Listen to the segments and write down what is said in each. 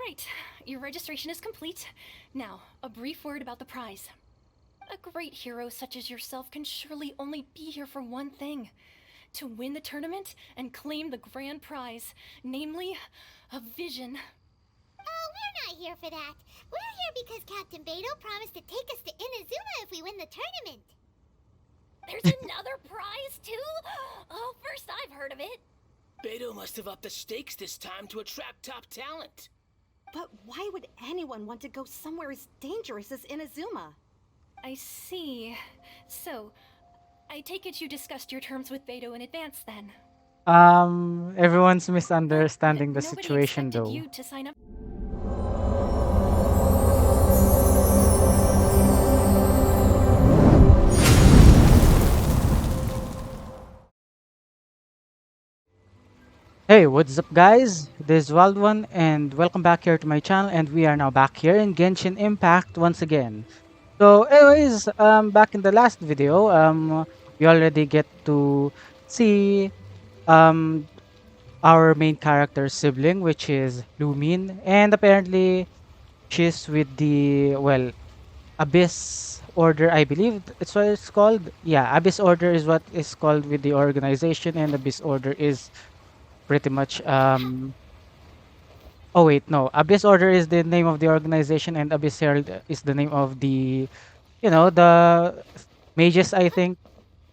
Right. Your registration is complete. Now, a brief word about the prize. A great hero such as yourself can surely only be here for one thing. To win the tournament and claim the grand prize, namely, a vision. Oh, we're not here for that. We're here because Captain Beto promised to take us to Inazuma if we win the tournament. There's another prize, too? Oh, first I've heard of it. Beto must have upped the stakes this time to attract top talent. But why would anyone want to go somewhere as dangerous as Inazuma? I see. So, I take it you discussed your terms with Beto in advance then. Everyone's But misunderstanding the nobody situation expected though. you to sign up. Hey, what's up guys? This is Wild One and welcome back here to my channel, and we are now back here in Genshin Impact once again. So anyways, back in the last video, we already get to see um our main character's sibling, which is Lumin, and apparently she's with the, well, Abyss Order, I believe it's what it's called. Yeah, Abyss Order is what is called with the organization, and Abyss Order is pretty much oh wait, no. Abyss Order is the name of the organization, and Abyss Herald is the name of the, the mages, I think,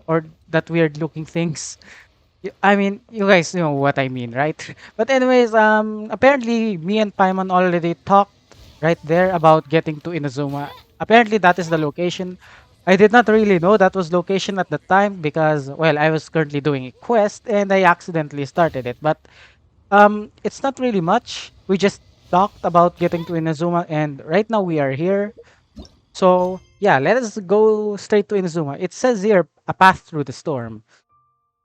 or that weird looking things. I mean, you guys know what I mean, right? But anyways, apparently me and Paimon already talked right there about getting to Inazuma. Apparently that is the location. I did not really know that was location at the time because, well, I was currently doing a quest and I accidentally started it. But it's not really much. We just talked about getting to Inazuma, and right now we are here. So yeah, let us go straight to Inazuma. It says here a path through the storm.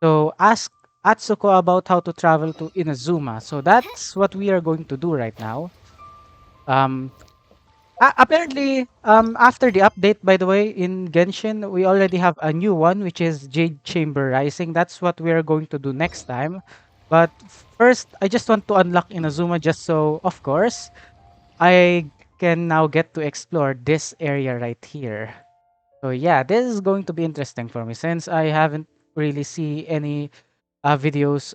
So ask Atsuko about how to travel to Inazuma. So that's what we are going to do right now. Um, apparently, after the update, by the way, in Genshin, we already have a new one, which is Jade Chamber Rising. That's what we are going to do next time. But first, I just want to unlock Inazuma just so, of course, I can now get to explore this area right here. So yeah, this is going to be interesting for me since I haven't really see any videos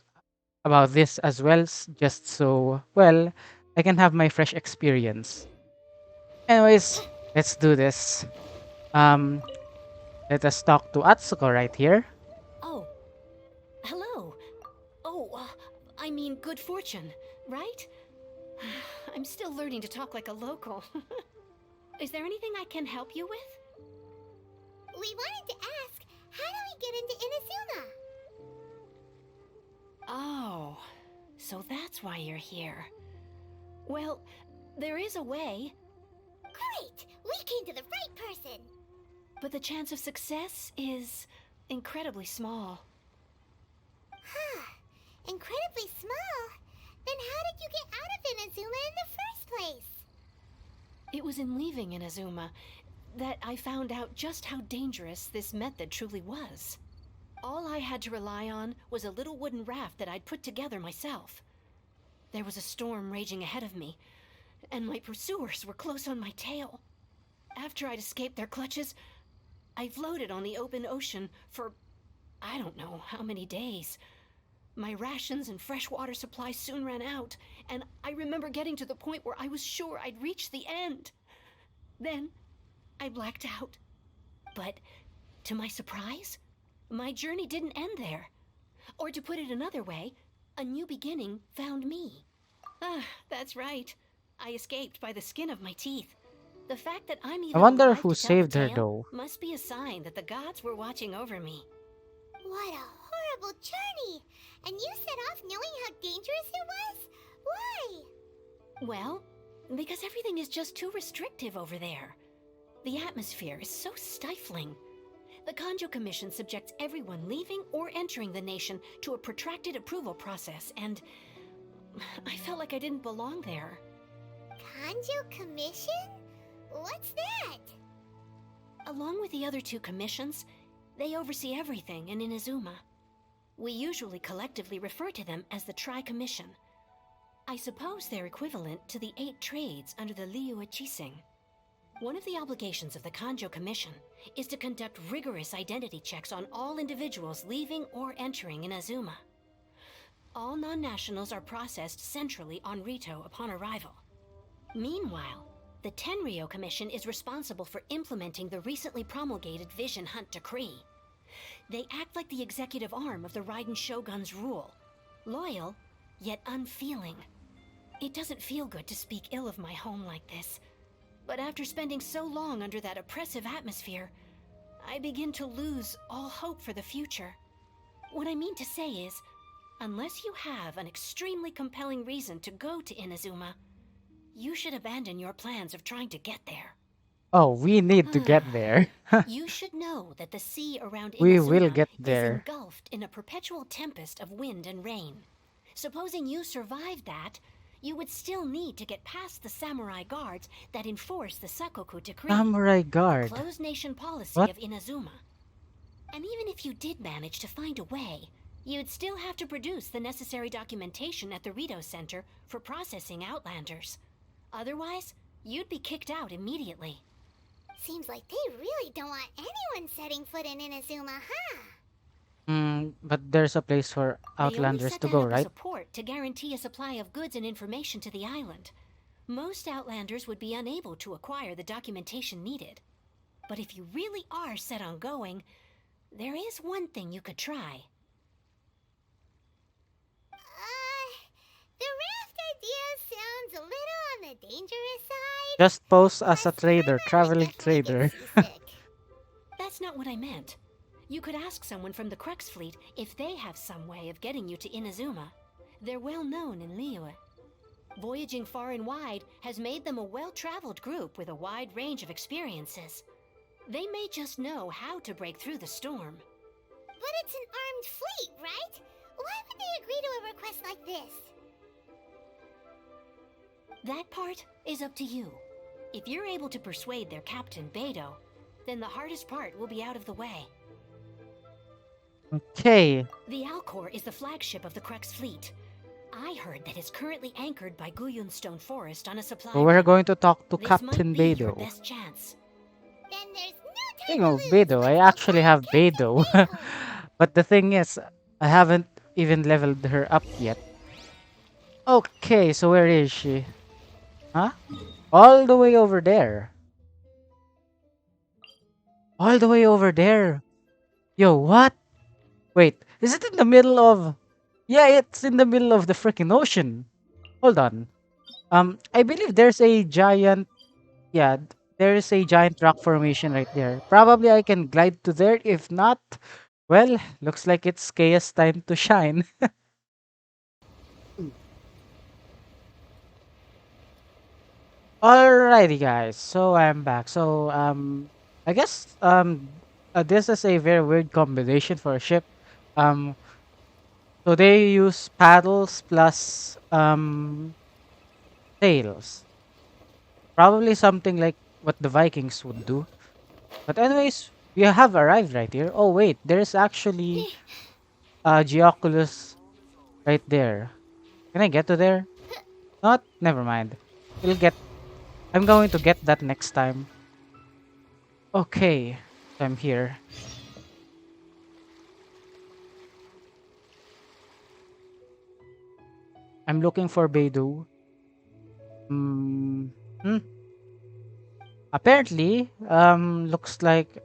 about this as well, just so, well, I can have my fresh experience. Anyways, let's do this. Um, Let us talk to Atsuko right here. Oh, hello. Oh, I mean, good fortune, right? I'm still learning to talk like a local. Is there anything I can help you with? We wanted to ask, how do we get into Inazuma? Oh, so that's why you're here. Well, there is a way, Great! We came to the right person! but the chance of success is incredibly small. Huh. Incredibly small? Then how did you get out of Inazuma in the first place? It was in leaving Inazuma that I found out just how dangerous this method truly was. All I had to rely on was a little wooden raft that I'd put together myself. There was a storm raging ahead of me, and my pursuers were close on my tail. After I'd escaped their clutches, I floated on the open ocean for I don't know how many days. My rations and fresh water supplies soon ran out, and I remember getting to the point where I was sure I'd reached the end. Then, I blacked out. But, to my surprise, my journey didn't end there. Or to put it another way, a new beginning found me. Ah, that's right. I escaped by the skin of my teeth. The fact that I'm I even wonder alive who to tell the saved her tale though. must be a sign that the gods were watching over me. What a horrible journey! And you set off knowing how dangerous it was? Why? Well, because everything is just too restrictive over there. The atmosphere is so stifling. The Kanjo Commission subjects everyone leaving or entering the nation to a protracted approval process, and I felt like I didn't belong there. Kanjo Commission? What's that? Along with the other two commissions, they oversee everything in Inazuma. We usually collectively refer to them as the Tri-Commission. I suppose they're equivalent to the 8 trades under the Liyue Qixing. One of the obligations of the Kanjo Commission is to conduct rigorous identity checks on all individuals leaving or entering Inazuma. All non-nationals are processed centrally on Rito upon arrival. Meanwhile, the Tenryo Commission is responsible for implementing the recently promulgated Vision Hunt Decree. They act like the executive arm of the Raiden Shogun's rule, loyal, yet unfeeling. It doesn't feel good to speak ill of my home like this, but after spending so long under that oppressive atmosphere, I begin to lose all hope for the future. What I mean to say is, unless you have an extremely compelling reason to go to Inazuma, you should abandon your plans of trying to get there. Oh, we need to get there. You should know that the sea around We will Inazuma get is there. engulfed in a perpetual tempest of wind and rain. Supposing you survived that, you would still need to get past the samurai guards that enforce the Sakoku Decree, Samurai the guard. closed nation policy What? of Inazuma. And even if you did manage to find a way, you'd still have to produce the necessary documentation at the Rito Center for processing Outlanders. Otherwise, you'd be kicked out immediately. Seems like they really don't want anyone setting foot in Inazuma, huh? But there's a place for They only Outlanders set to that go, up as right? a port to guarantee a supply of goods and information to the island. Most Outlanders would be unable to acquire the documentation needed. But if you really are set on going, there is one thing you could try. The raft idea sounds a little on the dangerous side. Just pose as a Plus, I trader, might traveling definitely get trader. seasick. That's not what I meant. You could ask someone from the Crux fleet if they have some way of getting you to Inazuma. They're well known in Liyue. Voyaging far and wide has made them a well-traveled group with a wide range of experiences. They may just know how to break through the storm. But it's an armed fleet, right? Why would they agree to a request like this? That part is up to you. If you're able to persuade their captain, Beidou, then the hardest part will be out of the way. Okay. The Alcor is the flagship of the Crux fleet. I heard that it's currently anchored by Guyun Stone Forest on a supply So we're run. going to talk to This Captain might be your Beidou. best chance. Then there's no time Speaking to of lose. Beidou, I Let's go actually find have Captain Beidou. Beidou. But the thing is, I haven't even leveled her up yet. Okay, so where is she? Huh? All the way over there. All the way over there. Yo, what? Wait, is it in the middle of... Yeah, it's in the middle of the freaking ocean. Hold on. I believe there's a giant... Yeah, there is a giant rock formation right there. Probably I can glide to there. If not, well, looks like it's Chaos time to shine. Alrighty, guys. So I'm back. So I guess this is a very weird combination for a ship. Um, so they use paddles plus sails. Probably something like what the Vikings would do. But anyways, we have arrived right here. Oh wait, there's actually Geoculus right there. Can I get to there? Not. Never mind. We'll get. I'm going to get that next time. Okay, so I'm here. I'm looking for Beidou. Apparently, looks like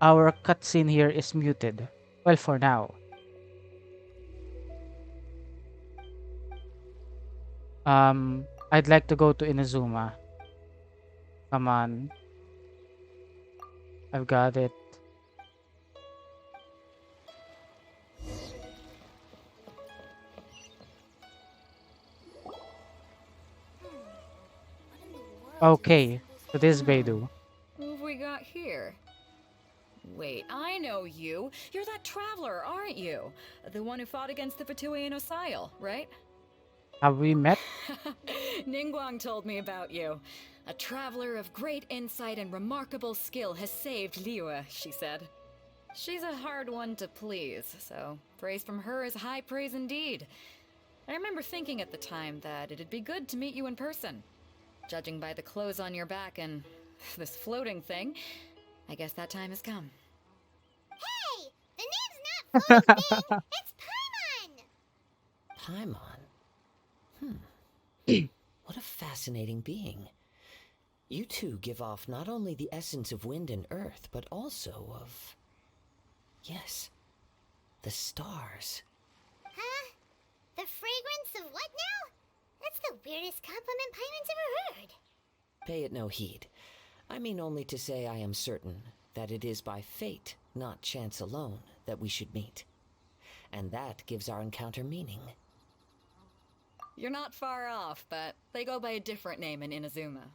our cutscene here is muted. Well, for now. I'd like to go to Inazuma. Come on. I've got it. Okay, so this is Beidou. What have we got here? Wait, I know you. You're that traveler, aren't you? The one who fought against the Fatui Osile, right? Have we met? Ningguang told me about you. A traveler of great insight and remarkable skill has saved Liyue, she said. She's a hard one to please, so praise from her is high praise indeed. I remember thinking at the time that it'd be good to meet you in person. Judging by the clothes on your back and this floating thing, I guess that time has come. Hey! The name's not Floating Thing! It's Paimon! Paimon? What a fascinating being. You two give off not only the essence of wind and earth, but also of... yes, the stars. Huh? The fragrance of what now? That's the weirdest compliment Paimon's ever heard. Pay it no heed. I mean only to say I am certain that it is by fate, not chance alone, that we should meet. And that gives our encounter meaning. You're not far off, but they go by a different name in Inazuma.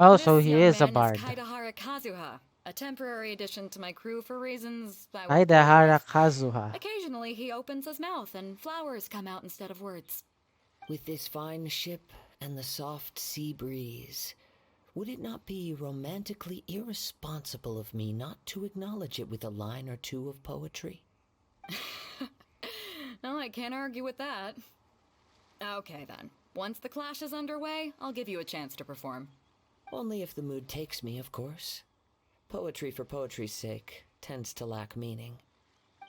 Oh, This so he young is a man bard. Kaidahara Kazuha, a temporary addition to my crew for reasons I won't bore you Kaidahara with. Kazuha. Occasionally, he opens his mouth and flowers come out instead of words. With this fine ship and the soft sea breeze, would it not be romantically irresponsible of me not to acknowledge it with a line or two of poetry? No, I can't argue with that. Okay then. Once the clash is underway, I'll give you a chance to perform. Only if the mood takes me, of course. Poetry for poetry's sake tends to lack meaning.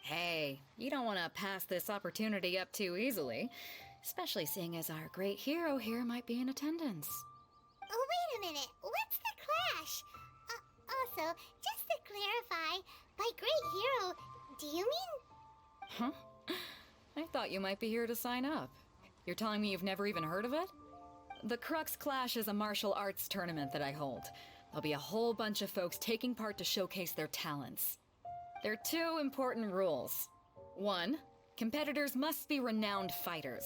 Hey, you don't want to pass this opportunity up too easily, especially seeing as our great hero here might be in attendance. Oh, wait a minute. What's the clash? Also, just to clarify, by great hero, do you mean... Huh? I thought you might be here to sign up. You're telling me you've never even heard of it? The Crux Clash is a martial arts tournament that I hold. There'll be a whole bunch of folks taking part to showcase their talents. There are two important rules. One, competitors must be renowned fighters.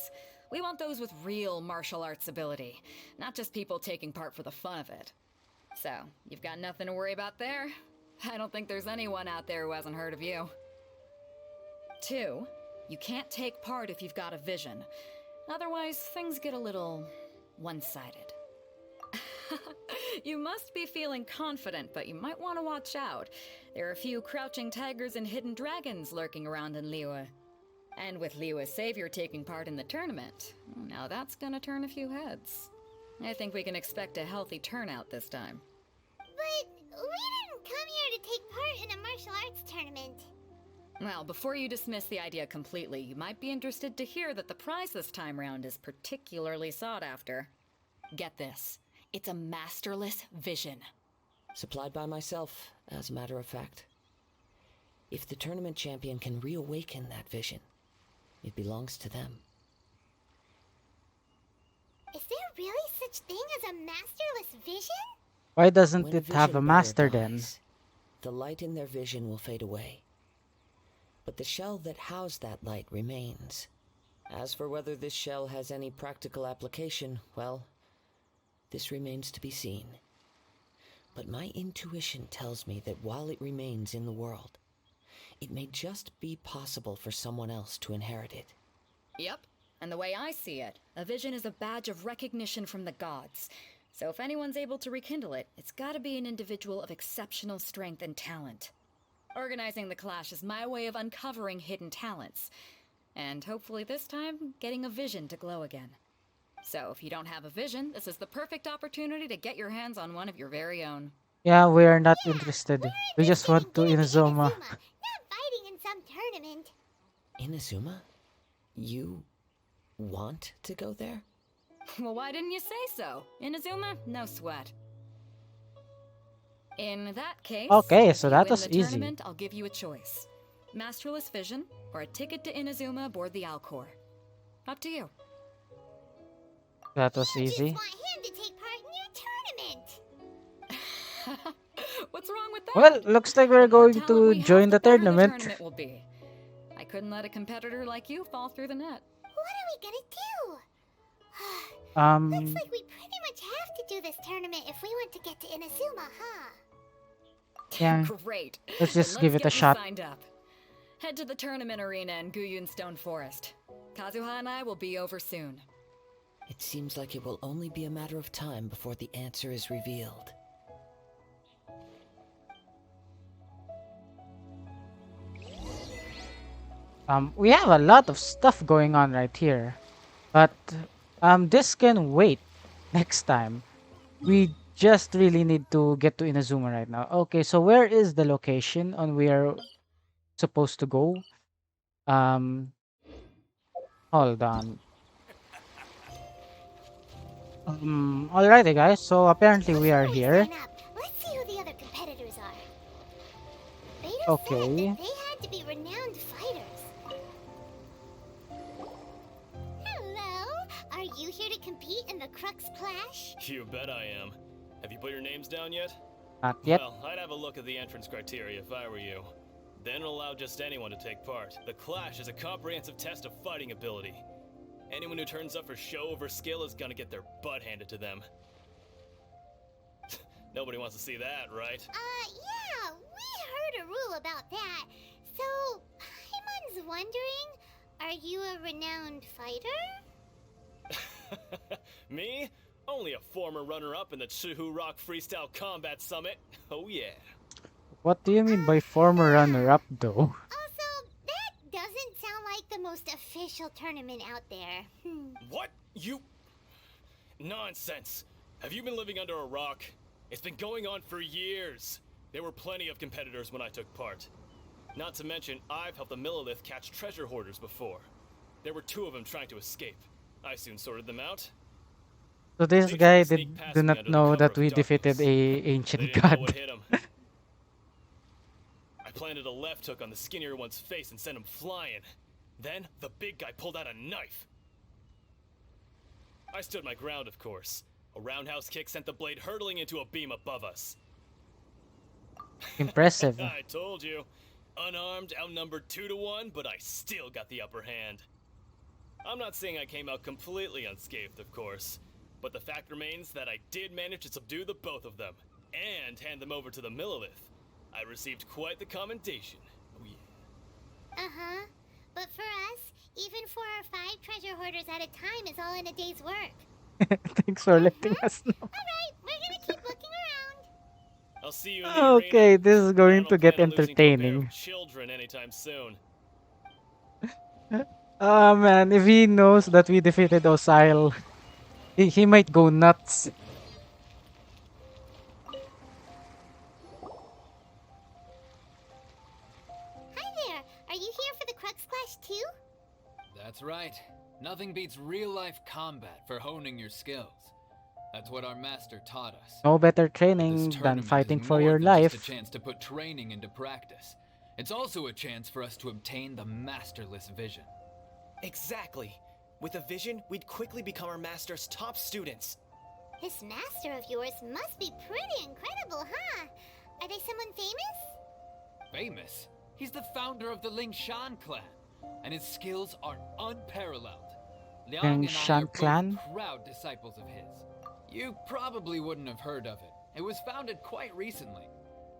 We want those with real martial arts ability, not just people taking part for the fun of it. So, you've got nothing to worry about there. I don't think there's anyone out there who hasn't heard of you. Two, you can't take part if you've got a vision. Otherwise, things get a little one-sided. You must be feeling confident, but you might want to watch out. There are a few crouching tigers and hidden dragons lurking around in Liyue. And with Liyue's savior taking part in the tournament, now that's gonna turn a few heads. I think we can expect a healthy turnout this time. But we didn't come here to take part in a martial arts tournament. Well, before you dismiss the idea completely, you might be interested to hear that the prize this time round is particularly sought after. Get this. It's a masterless vision. Supplied by myself, as a matter of fact. If the tournament champion can reawaken that vision, it belongs to them. Is there really such thing as a masterless vision? Why doesn't When it a have a vision master bearer then? dies, the light in their vision will fade away. But the shell that housed that light remains. As for whether this shell has any practical application, well, this remains to be seen. But my intuition tells me that while it remains in the world, it may just be possible for someone else to inherit it. Yep. And the way I see it, a vision is a badge of recognition from the gods. So if anyone's able to rekindle it, it's gotta be an individual of exceptional strength and talent. Organizing the clash is my way of uncovering hidden talents. And hopefully this time, getting a vision to glow again. So if you don't have a vision, this is the perfect opportunity to get your hands on one of your very own. Yeah, we are not interested. We're We just interested want in to getting to Inazuma. not fighting in some tournament. Inazuma? You want to go there? Well, why didn't you say so? Inazuma, no sweat. In that case, Okay, if so you that win was the easy. tournament, I'll give you a choice. Masterless Vision, or a ticket to Inazuma aboard the Alcor. Up to you. That was You easy. just want him to take part in your tournament. What's wrong with that? Well, looks like we're The more going talent to we have, join the better tournament. tournament will be. I couldn't let a competitor like you fall through the net. What are we gonna do? Looks Um, like we pretty much have to do this tournament if we want to get to Inazuma, huh? yeah. Great. Let's Then just give it a get you shot. Signed up. Head to the tournament arena in Guyun Stone Forest. Kazuha and I will be over soon. It seems like it will only be a matter of time before the answer is revealed. We have a lot of stuff going on right here. But this can wait next time. We just really need to get to Inazuma right now. Okay, so where is the location on where supposed to go? Um, hold on. Alrighty, guys. So apparently we Before are we here. sign up, let's see who the other competitors are. Beta said Okay. that they had to be renowned fighters. Hello, are you here to compete in the Crux Clash? You bet I am. Have you put your names down yet? Not yet. Well, I'd have a look at the entrance criteria if I were you. Then allow just anyone to take part. The Clash is a comprehensive test of fighting ability. Anyone who turns up for show over skill is gonna get their butt handed to them. Nobody wants to see that, right? Yeah, we heard a rule about that. So, Paimon's wondering, are you a renowned fighter? Me? Only a former runner-up in the Chihu Rock Freestyle Combat Summit. Oh yeah. What do you mean by former runner-up, though? Also, that doesn't sound like the most official tournament out there. What? You... Nonsense. Have you been living under a rock? It's been going on for years. There were plenty of competitors when I took part. Not to mention, I've helped the Millilith catch treasure hoarders before. There were 2 of them trying to escape. I soon sorted them out. So this They guy tried to sneak past do me not under the know cover that of we defeated darkness. a They ancient didn't know what god. hit him. I planted a left hook on the skinnier one's face and sent him flying. Then, the big guy pulled out a knife. I stood my ground, of course. A roundhouse kick sent the blade hurtling into a beam above us. Impressive. I told you. Unarmed, outnumbered 2 to 1, but I still got the upper hand. I'm not saying I came out completely unscathed, of course. But the fact remains that I did manage to subdue the both of them, and hand them over to the Millilith. I received quite the commendation. Oh yeah. Uh-huh. But for us, even 4 or 5 treasure hoarders at a time is all in a day's work. Thanks for letting us know. Alright, we're gonna keep looking around. I'll see you in the Okay, arena. this is I going don't to get plan on losing to a pair of entertaining. children anytime soon. Oh man, if he knows that we defeated Osile, he might go nuts. Hi there, are you here for the Crux Clash too? That's right. Nothing beats real-life combat for honing your skills. That's what our master taught us. No better This training than tournament fighting is for more your than just life. a chance to put training into practice. It's also a chance for us to obtain the masterless vision. Exactly. With a vision, we'd quickly become our master's top students. This master of yours must be pretty incredible, huh? Are they someone famous? Famous? He's the founder of the Lingshan clan, and his skills are unparalleled. Liang and I Genshin are both clan? proud disciples of his. You probably wouldn't have heard of it. It was founded quite recently.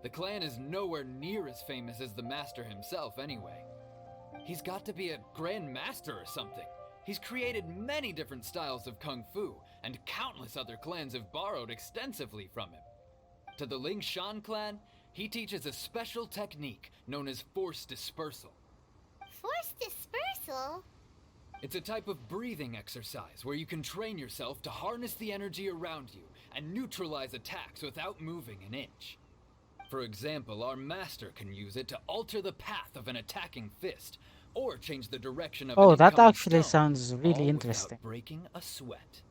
The clan is nowhere near as famous as the master himself anyway. He's got to be a grand master or something. He's created many different styles of kung fu, and countless other clans have borrowed extensively from him. To the Lingshan clan, he teaches a special technique known as force dispersal. Force dispersal? It's a type of breathing exercise where you can train yourself to harness the energy around you and neutralize attacks without moving an inch. For example, our master can use it to alter the path of an attacking fist, or change the direction of Oh, an that incoming actually stone, sounds all really interesting. without breaking a sweat.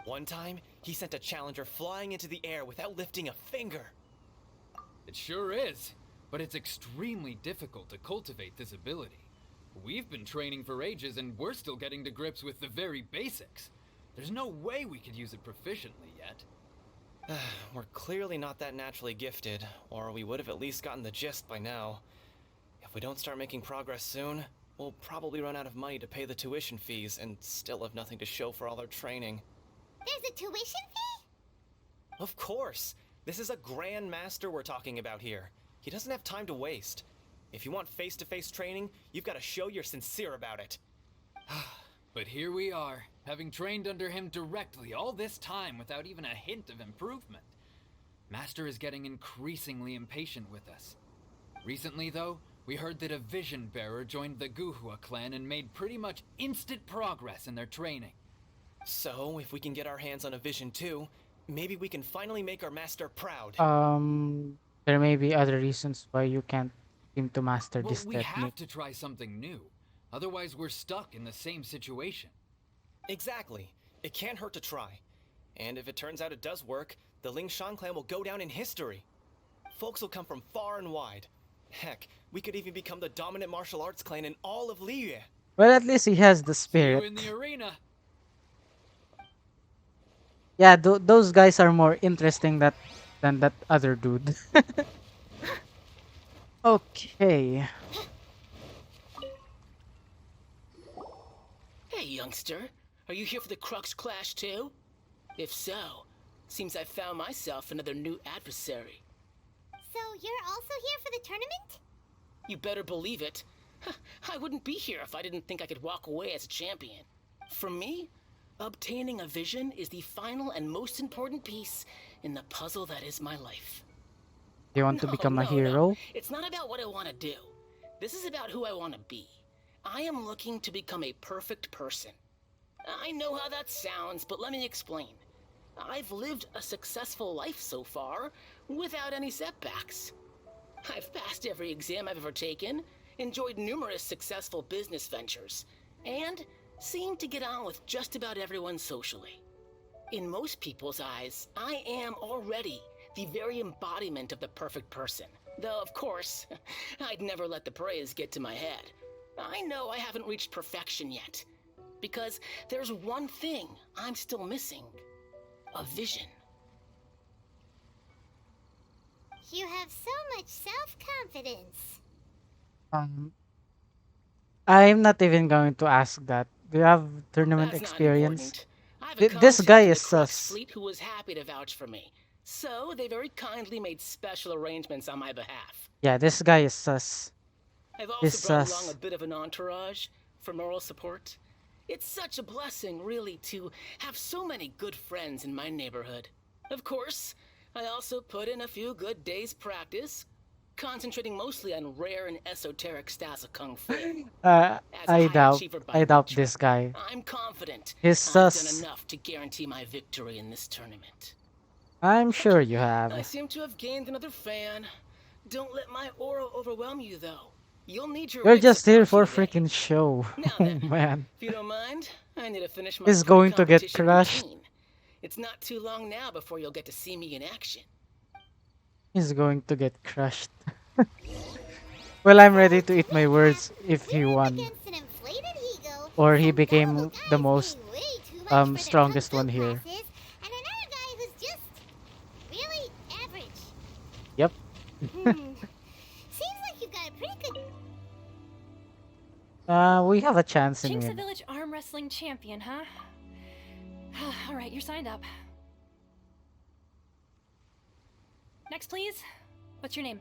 One time, he sent a challenger flying into the air without lifting a finger. It sure is, but it's extremely difficult to cultivate this ability. We've been training for ages and we're still getting to grips with the very basics. There's no way we could use it proficiently yet. We're clearly not that naturally gifted, or we would have at least gotten the gist by now. If we don't start making progress soon, we'll probably run out of money to pay the tuition fees and still have nothing to show for all our training. There's a tuition fee? Of course! This is a Grand Master we're talking about here. He doesn't have time to waste. If you want face-to-face training, you've got to show you're sincere about it. But here we are, having trained under him directly all this time without even a hint of improvement. Master is getting increasingly impatient with us. Recently, though, we heard that a vision bearer joined the Guhua clan and made pretty much instant progress in their training. So, if we can get our hands on a vision too, maybe we can finally make our master proud. There may be other reasons why you can't seem to master Well, this we technique. have to try something new. Otherwise, we're stuck in the same situation. Exactly. It can't hurt to try. And if it turns out it does work, the Ling Shan clan will go down in history. Folks will come from far and wide. Heck, we could even become the dominant martial arts clan in all of Liyue. Well, at least he has the See you spirit. in the arena. Yeah, those guys are more interesting than that other dude. Okay. Hey, youngster. Are you here for the Crux Clash too? If so, seems I found myself another new adversary. So you're also here for the tournament? You better believe it. I wouldn't be here if I didn't think I could walk away as a champion. For me, obtaining a vision is the final and most important piece in the puzzle that is my life. You want to become a No. hero? It's not about what I want to do. This is about who I want to be. I am looking to become a perfect person. I know how that sounds, but let me explain. I've lived a successful life so far, without any setbacks. I've passed every exam I've ever taken, enjoyed numerous successful business ventures, and seemed to get on with just about everyone socially. In most people's eyes, I am already the very embodiment of the perfect person. Though, of course, I'd never let the praise get to my head. I know I haven't reached perfection yet, because there's one thing I'm still missing. A vision. You have so much self-confidence. I'm not even going to ask that. Do you have tournament That's not experience? important. I have a This contact guy in the is Crux sus. fleet who was happy to vouch for me. So they very kindly made special arrangements on my behalf. Yeah, this guy is sus. I've He's also brought along sus. a bit of an entourage for moral support. It's such a blessing, really, to have so many good friends in my neighborhood. Of course, I also put in a few good days' practice, concentrating mostly on rare and esoteric styles of kung fu. As a I high doubt. achiever by I doubt nature, this guy. I'm confident He's I've done sus. enough to guarantee my victory in this tournament. I'm sure you I have. seem to have gained another fan. Don't let my aura overwhelm you, though. You'll need your You're wits just here about for you today. freaking show. Now Oh then, man. if you don't mind, I need to finish my He's going to get pre-competition crushed. routine. It's not too long now before you'll get to see me in action. He's going to get crushed. Well, I'm ready to eat my recap, words if he we're up won. against an inflated ego, Or he some became gullible the guys most paying way too much for their strongest kung fu one here. classes, and another guy who's just really average. Yep. Seems like you've got a pretty good. We have a chance in Jinx a win. village arm wrestling champion, huh? All right, you're signed up. Next, please. What's your name?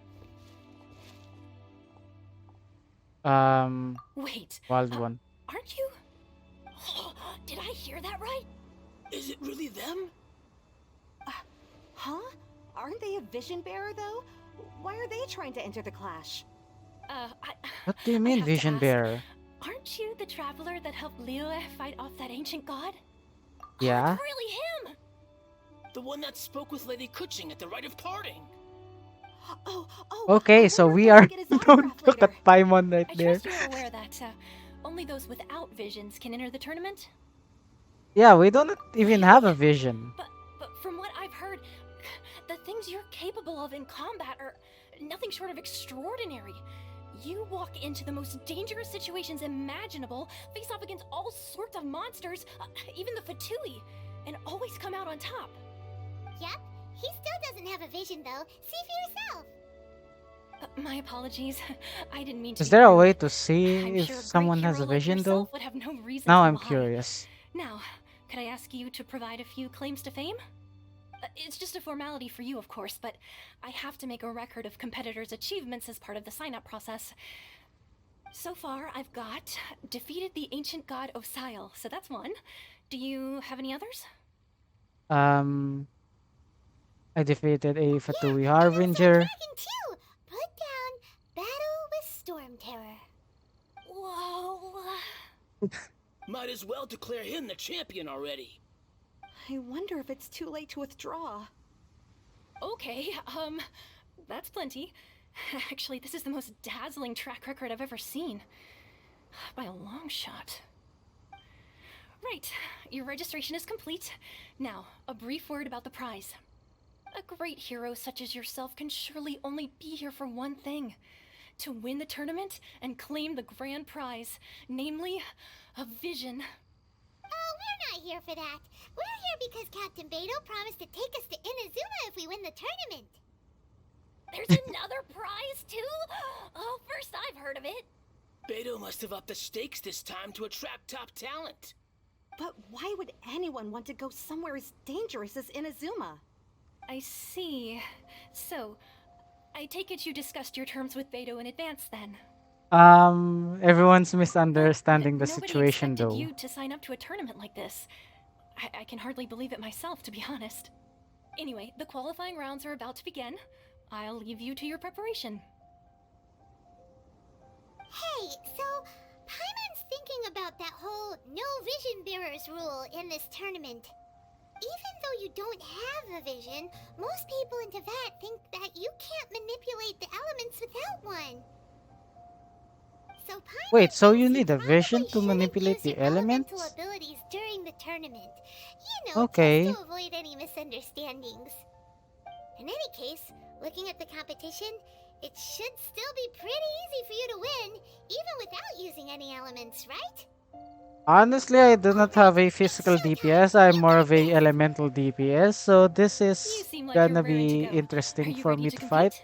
Wait. Wild one. Aren't you? Did I hear that right? Is it really them? Huh? Aren't they a vision bearer, though? Why are they trying to enter the clash? What do you I mean, have to vision ask, bearer? Aren't you the traveler that helped Liyue fight off that ancient god? Yeah. It's really him! The one that spoke with Lady Kuching at the rite of parting. Oh, Okay, so we are. Don't look at Paimon right I there. trust you're aware that only those without visions can enter the tournament. Yeah, we don't even have a vision. But from what I've heard, the things you're capable of in combat are nothing short of extraordinary. You walk into the most dangerous situations imaginable, face off against all sorts of monsters, even the Fatui, and always come out on top. Yep, he still doesn't have a vision though. See for yourself. My apologies. I didn't mean to. Is be there a rude. way to see I'm if sure a great someone has hero a like vision though? yourself would have no reason Now to I'm lie. curious. Now, could I ask you to provide a few claims to fame? It's just a formality for you, of course, but I have to make a record of competitors' achievements as part of the sign-up process. So far, I've got defeated the ancient god Osial, so that's one. Do you have any others? I defeated a Fatui Yeah, Harbinger. and also too. Put down battle with Storm Terror. Whoa. Might as well declare him the champion already. I wonder if it's too late to withdraw. Okay, that's plenty. Actually, this is the most dazzling track record I've ever seen. By a long shot. Right, your registration is complete. Now, a brief word about the prize. A great hero such as yourself can surely only be here for one thing. To win the tournament and claim the grand prize, namely, a vision. Oh, we're not here for that. We're here because Captain Beto promised to take us to Inazuma if we win the tournament. There's another prize, too? Oh, first I've heard of it. Beto must have upped the stakes this time to attract top talent. But why would anyone want to go somewhere as dangerous as Inazuma? I see. So, I take it you discussed your terms with Beto in advance, then? Everyone's misunderstanding the Nobody situation, expected though. you to sign up to a tournament like this. I can hardly believe it myself, to be honest. Anyway, the qualifying rounds are about to begin. I'll leave you to your preparation. Hey, so Paimon's thinking about that whole no vision bearers rule in this tournament. Even though you don't have a vision, most people in Teyvat think that you can't manipulate the elements without one. So Paimon Wait, so thinks you need a vision probably to shouldn't manipulate use the your elemental elements? abilities during the tournament. You know, Okay. just to avoid any misunderstandings. In any case, looking at the competition, it should still be pretty easy for you to win, even without using any elements, right? Honestly, I do not have a physical DPS. I'm more of a elemental DPS, so this You is seem like gonna you're raring to be go. Are interesting you for ready me to to fight. compete?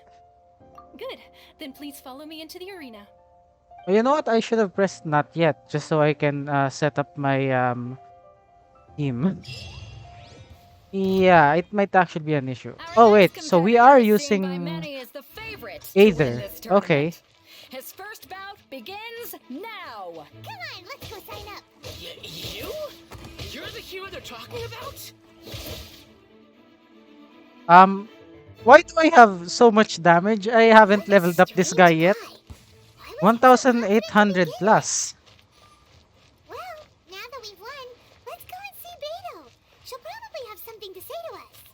Good. Then please follow me into the arena. Oh, you know what? I should have pressed not yet, just so I can set up my team. Yeah, it might actually be an issue. Our Oh next wait, so we are competitor is seen by using many as the favorite to win Aether. this Okay. tournament. His first bout begins now. Come on, let's go sign up. You? You're the hero they're talking about? Why do I have so much damage? I haven't What a leveled up this guy strange yet. guy. Why was he so confident to 1800 begin plus. with? Well, now that we've won, let's go and see Beto. She'll probably have something to say to us.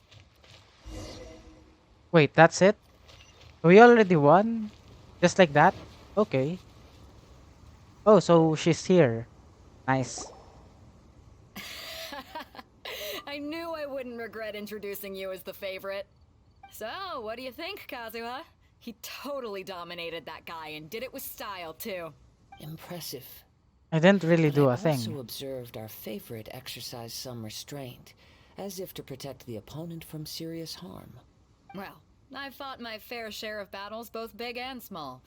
Wait, that's it? We already won? Just like that? Okay. Oh, so she's here. Nice. I knew I wouldn't regret introducing you as the favorite. So, what do you think, Kazuha? He totally dominated that guy and did it with style, too. Impressive. I didn't really But do I a thing. also observed our favorite exercise some restraint, as if to protect the opponent from serious harm. Well, I've fought my fair share of battles, both big and small.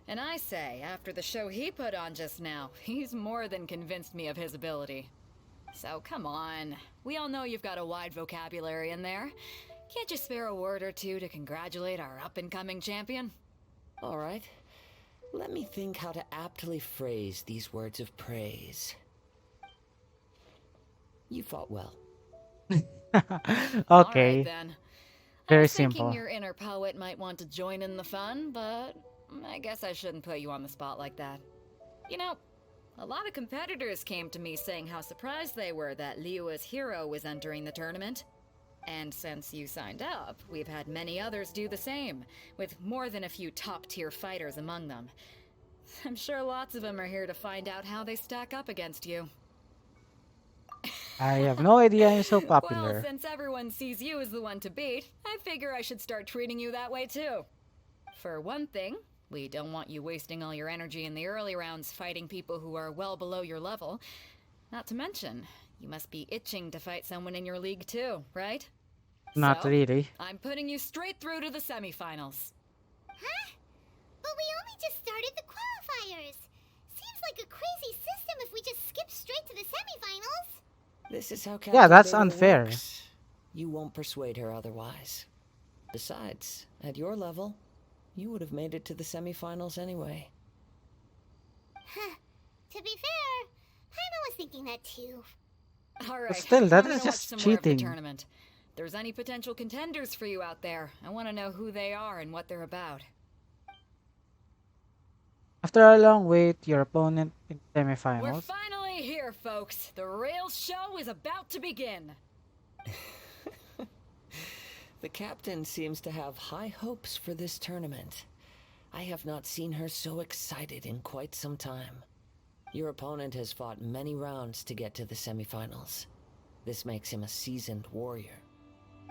And I say, after the show he put on just now, he's more than convinced me of his ability. So come on. We all know you've got a wide vocabulary in there. Can't you spare a word or two to congratulate our up-and-coming champion? All right. Let me think how to aptly phrase these words of praise. You fought well. All right, Okay. then. I Very was thinking simple. your inner poet might want to join in the fun, but I guess I shouldn't put you on the spot like that. You know, a lot of competitors came to me saying how surprised they were that Liyue's hero was entering the tournament. And since you signed up, we've had many others do the same, with more than a few top-tier fighters among them. I'm sure lots of them are here to find out how they stack up against you. I have no idea I'm so Well, popular. since everyone sees you as the one to beat, I figure I should start treating you that way too. For one thing, we don't want you wasting all your energy in the early rounds fighting people who are well below your level. Not to mention, you must be itching to fight someone in your league too, right? Not So, really. I'm putting you straight through to the semifinals. Huh? But we only just started the qualifiers. Seems like a crazy system if we just skip straight to the semifinals. This is how Captain Yeah, that's Beto unfair. works. You won't persuade her otherwise. Besides, at your level, you would have made it to the semifinals anyway. Huh. To be fair, Paimon was thinking that too. All right, still, that I'm is gonna watch just some more of the cheating. tournament. If there's any potential contenders for you out there, I want to know who they are and what they're about. After a long wait, your opponent in We're semifinals. finally here. here, folks. The real show is about to begin. The captain seems to have high hopes for this tournament. I have not seen her so excited in quite some time. Your opponent has fought many rounds to get to the semifinals. This makes him a seasoned warrior.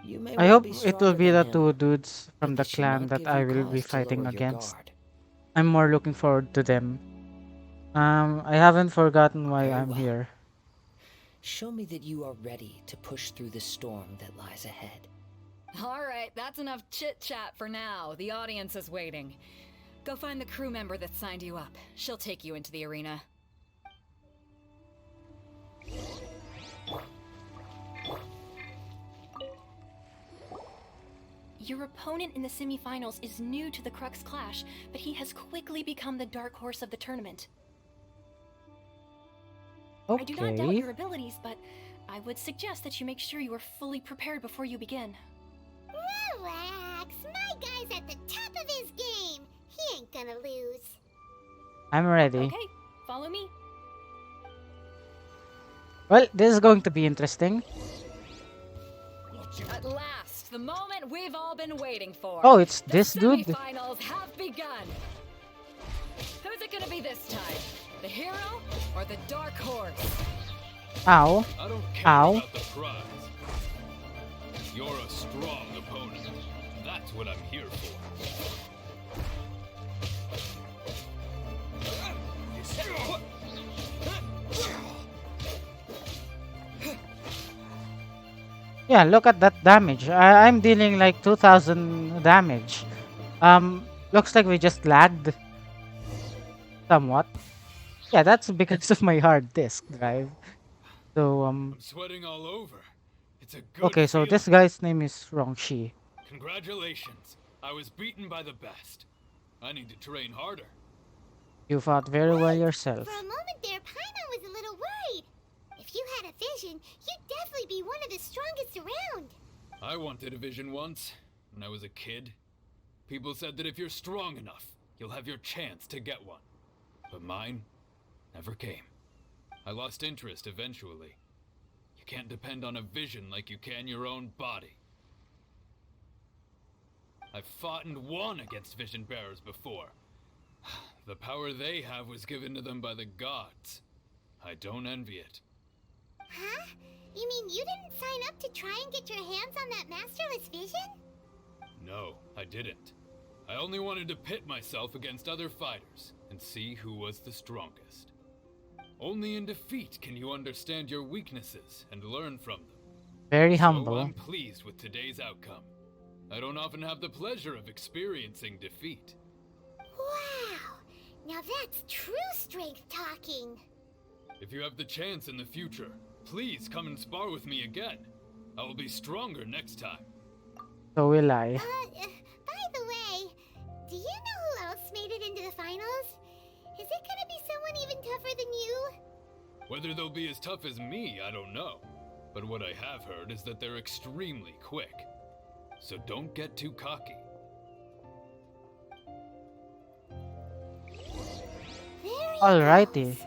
You may I well hope be it will stronger be than the him, two dudes but from the this should clan not that give I you will be cause to fighting lower your against. guard. I'm more looking forward to them. I haven't forgotten why Very I'm well. here. Show me that you are ready to push through the storm that lies ahead. All right, that's enough chit-chat for now. The audience is waiting. Go find the crew member that signed you up. She'll take you into the arena. Your opponent in the semifinals is new to the Crux Clash, but he has quickly become the dark horse of the tournament. I do not doubt Okay. your abilities, but I would suggest that you make sure you are fully prepared before you begin. Relax. My guy's at the top of his game. He ain't gonna lose. I'm ready. Okay, follow me. Well, this is going to be interesting. At last, the moment we've all been waiting for. Oh, it's The this dude? semifinals have begun. Who's it gonna be this time? The hero or the dark horse? Ow. I don't care Ow. about the prize. You're a strong opponent. That's what I'm here for. Yeah, look at that damage. I'm dealing like 2000 damage. Looks like we just lagged somewhat. Yeah, that's because of my hard disk drive. So, I'm sweating all over. It's a good okay, so feeling. this guy's name is Rongshi. Congratulations. I was beaten by the best. I need to train harder. You fought very well yourself. For a moment there, Paimon was a little worried. If you had a vision, you'd definitely be one of the strongest around. I wanted a vision once, when I was a kid. People said that if you're strong enough, you'll have your chance to get one. But mine never came. I lost interest eventually. You can't depend on a vision like you can your own body. I've fought and won against vision bearers before. The power they have was given to them by the gods. I don't envy it. Huh? You mean you didn't sign up to try and get your hands on that masterless vision? No, I didn't. I only wanted to pit myself against other fighters and see who was the strongest. Only in defeat can you understand your weaknesses and learn from them. Very So humble. I'm pleased with today's outcome. I don't often have the pleasure of experiencing defeat. Wow! Now that's true strength talking. If you have the chance in the future, please come and spar with me again. I will be stronger next time. So will I. By the way, do you know who else made it into the finals? Is it gonna be someone even tougher than you? Whether they'll be as tough as me, I don't know. But what I have heard is that they're extremely quick. So don't get too cocky. Very Alrighty. nice.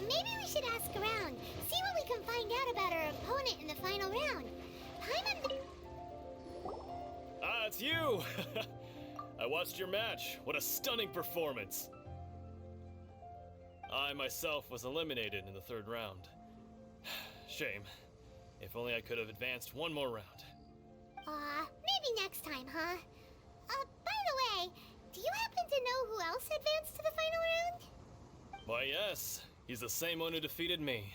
Maybe we should ask around, see what we can find out about our opponent in the final round. Paimon. Ah, it's you! I watched your match. What a stunning performance. I myself was eliminated in the third round. Shame. If only I could have advanced one more round. Maybe next time, huh? By the way, do you happen to know who else advanced to the final round? Why, yes. He's the same one who defeated me.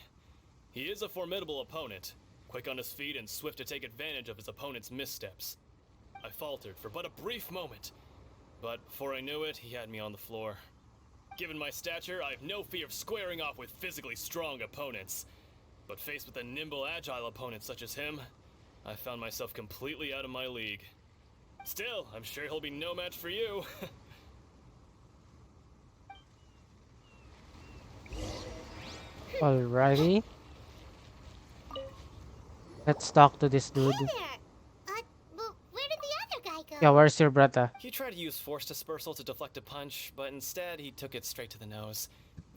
He is a formidable opponent, quick on his feet and swift to take advantage of his opponent's missteps. I faltered for but a brief moment, but before I knew it, he had me on the floor. Given my stature, I have no fear of squaring off with physically strong opponents. But faced with a nimble, agile opponent such as him, I found myself completely out of my league. Still, I'm sure he'll be no match for you. Alrighty. Let's talk to this dude. Hey there! Well, where did the other guy go? Yeah, where's your brother? He tried to use force dispersal to deflect a punch, but instead he took it straight to the nose.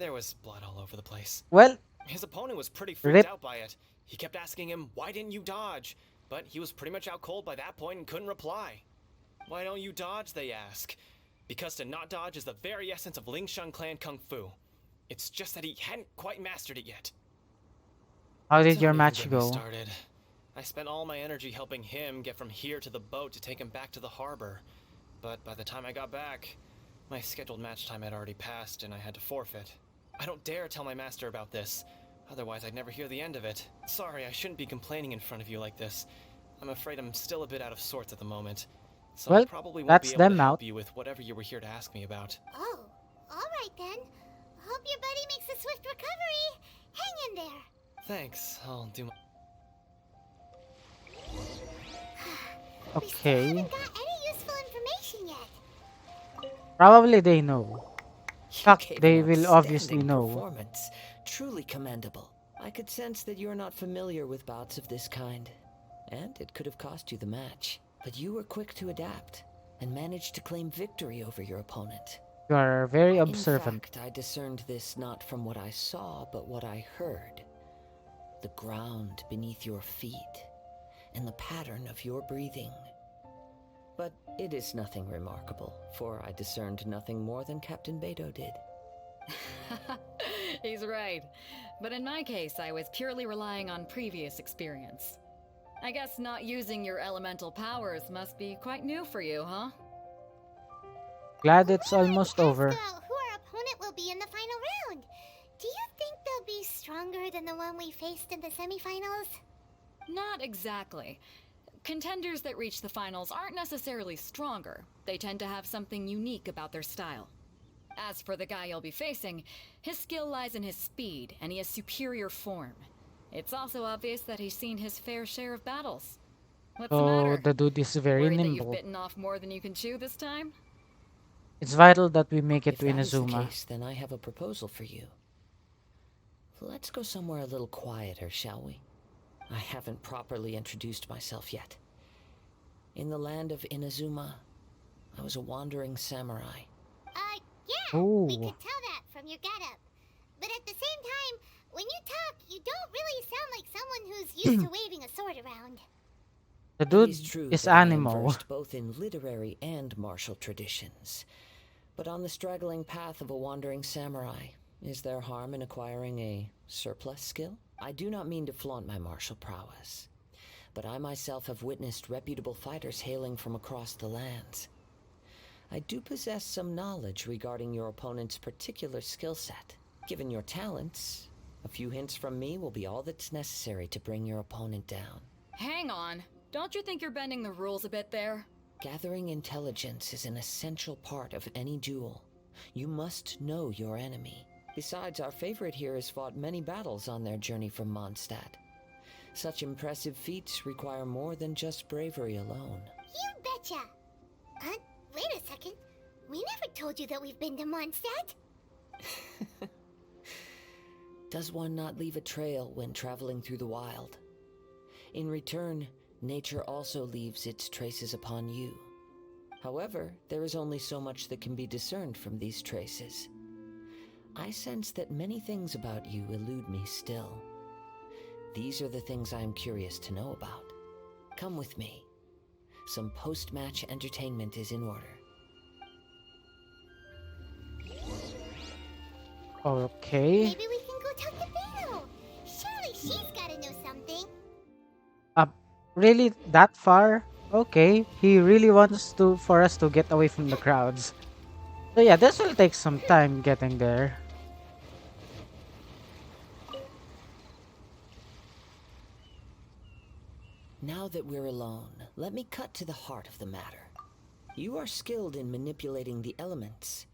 There was blood all over the place. Well, His opponent was pretty freaked rip. out by it. He kept asking him, why didn't you dodge? But he was pretty much out cold by that point and couldn't reply. Why don't you dodge, they ask. Because to not dodge is the very essence of Lingsheng clan kung fu. It's just that he hadn't quite mastered it yet. How did Don't your even match get me go? started. I spent all my energy helping him get from here to the boat to take him back to the harbor. But by the time I got back, my scheduled match time had already passed and I had to forfeit. I don't dare tell my master about this. Otherwise, I'd never hear the end of it. Sorry, I shouldn't be complaining in front of you like this. I'm afraid I'm still a bit out of sorts at the moment. So I Well, probably won't that's be able to them help out. you with whatever you were here to ask me about. Oh, alright then. Hope your buddy makes a swift recovery. Hang in there. Thanks, I'll do my... We still Okay. haven't got any useful information yet. Probably they know. You Fuck, gave they an will obviously outstanding know. performance. Truly commendable. I could sense that you're not familiar with bouts of this kind, and it could have cost you the match. But you were quick to adapt and managed to claim victory over your opponent. You are very In observant. fact, I discerned this not from what I saw, but what I heard. The ground beneath your feet, and the pattern of your breathing. But it is nothing remarkable, for I discerned nothing more than Captain Beto did. He's right. But in my case, I was purely relying on previous experience. I guess not using your elemental powers must be quite new for you, huh? Glad it's We wanted to almost ask over. about who our opponent will be in the final round. Do you think they'll be stronger than the one we faced in the semifinals? Not exactly. Contenders that reach the finals aren't necessarily stronger. They tend to have something unique about their style. As for the guy you'll be facing, his skill lies in his speed, and he has superior form. It's also obvious that he's seen his fair share of battles. What's the So matter? the dude is very Worried that you've nimble. bitten off more than you can chew this time? It's vital that we make it If to that is the Inazuma. case, then I have a proposal for you. Let's go somewhere a little quieter, shall we? I haven't properly introduced myself yet. In the land of Inazuma, I was a wandering samurai. Yeah, we Ooh. could tell that from your getup. But at the same time, when you talk, you don't really sound like someone who's used to waving a sword around. The It dude is true is that I am animal. versed both in literary and martial traditions. But on the straggling path of a wandering samurai, is there harm in acquiring a surplus skill? I do not mean to flaunt my martial prowess, but I myself have witnessed reputable fighters hailing from across the lands. I do possess some knowledge regarding your opponent's particular skill set. Given your talents, a few hints from me will be all that's necessary to bring your opponent down. Hang on. Don't you think you're bending the rules a bit there? Gathering intelligence is an essential part of any duel. You must know your enemy. Besides, our favorite here has fought many battles on their journey from Mondstadt. Such impressive feats require more than just bravery alone. You betcha! Wait a second. We never told you that we've been to Mondstadt. Does one not leave a trail when traveling through the wild? In return, nature also leaves its traces upon you. However, there is only so much that can be discerned from these traces. I sense that many things about you elude me still. These are the things I am curious to know about. Come with me. Some post-match entertainment is in order. Okay. Maybe we can go talk to Beto. Surely she's gotta know something. Really that far? Okay. He really wants to for us to get away from the crowds. So yeah, this will take some time getting there. Now that we're alone, let me cut to the heart of the matter. You are skilled in manipulating the elements,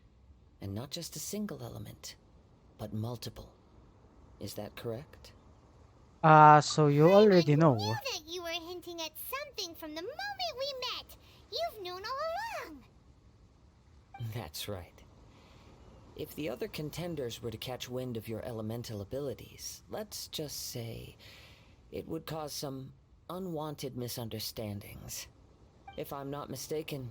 and not just a single element, but multiple. Is that correct? So you already I know. knew that you were hinting at something from the moment we met. You've known all along. That's right. If the other contenders were to catch wind of your elemental abilities, let's just say it would cause some unwanted misunderstandings. If I'm not mistaken,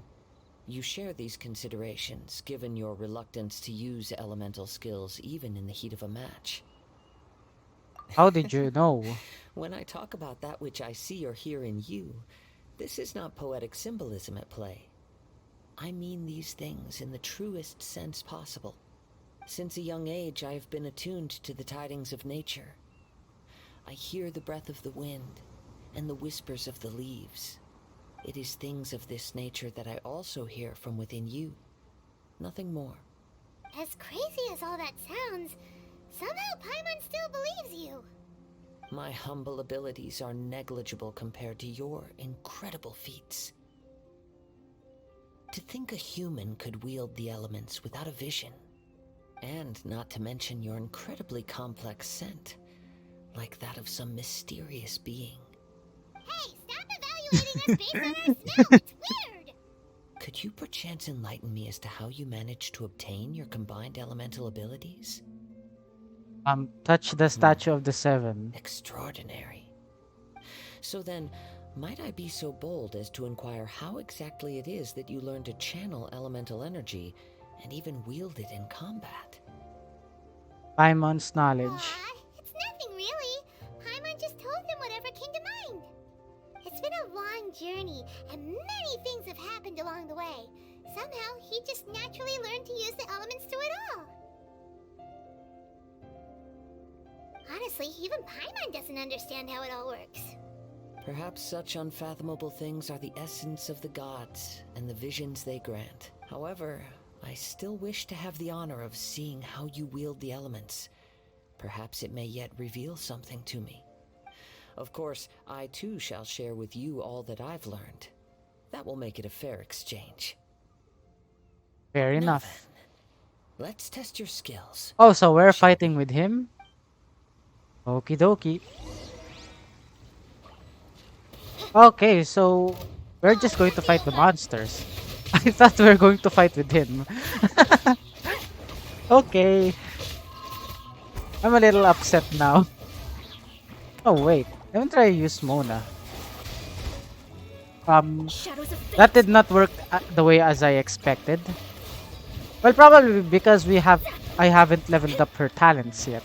You share these considerations, given your reluctance to use elemental skills even in the heat of a match. How did you know? When I talk about that which I see or hear in you, this is not poetic symbolism at play. I mean these things in the truest sense possible. Since a young age, I have been attuned to the tidings of nature. I hear the breath of the wind and the whispers of the leaves. It is things of this nature that I also hear from within you. Nothing more. As crazy as all that sounds, somehow Paimon still believes you. My humble abilities are negligible compared to your incredible feats. To think a human could wield the elements without a vision, and not to mention your incredibly complex scent, like that of some mysterious being. Hey, stop evaluating us based on our smell! It's weird! Could you perchance enlighten me as to how you managed to obtain your combined elemental abilities? Touch the statue of the seven. Extraordinary. So then, might I be so bold as to inquire how exactly it is that you learned to channel elemental energy and even wield it in combat? Paimon's knowledge. Aw, it's nothing really. Paimon just told him whatever came to mind. It's been a long journey, and many things have happened along the way. Somehow, he just naturally learned to use the elements through it all. Honestly, even Paimon doesn't understand how it all works. Perhaps such unfathomable things are the essence of the gods and the visions they grant. However, I still wish to have the honor of seeing how you wield the elements. Perhaps it may yet reveal something to me. Of course, I too shall share with you all that I've learned. That will make it a fair exchange. Fair Now enough. then, let's test your skills. Oh, so we're fighting with him? Okie dokie. Okay, so we're just going to fight the monsters. I thought we were going to fight with him. Okay. I'm a little upset now. Oh wait, let me try to use Mona. Shadows of fate. That did not work the way as I expected. Well, probably because I haven't leveled up her talents yet.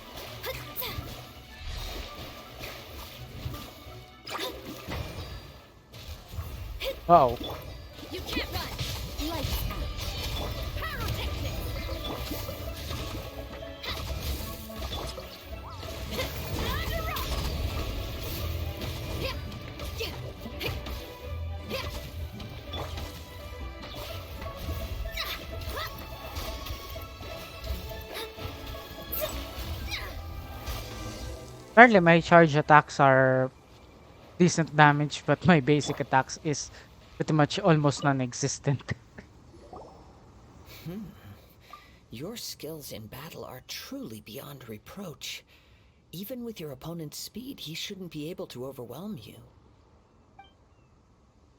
Uh-oh. You can't run. Lights out. Pyrotechnic. Apparently my charge attacks are decent damage, but my basic attacks is pretty much almost non-existent. Your skills in battle are truly beyond reproach. Even with your opponent's speed, he shouldn't be able to overwhelm you.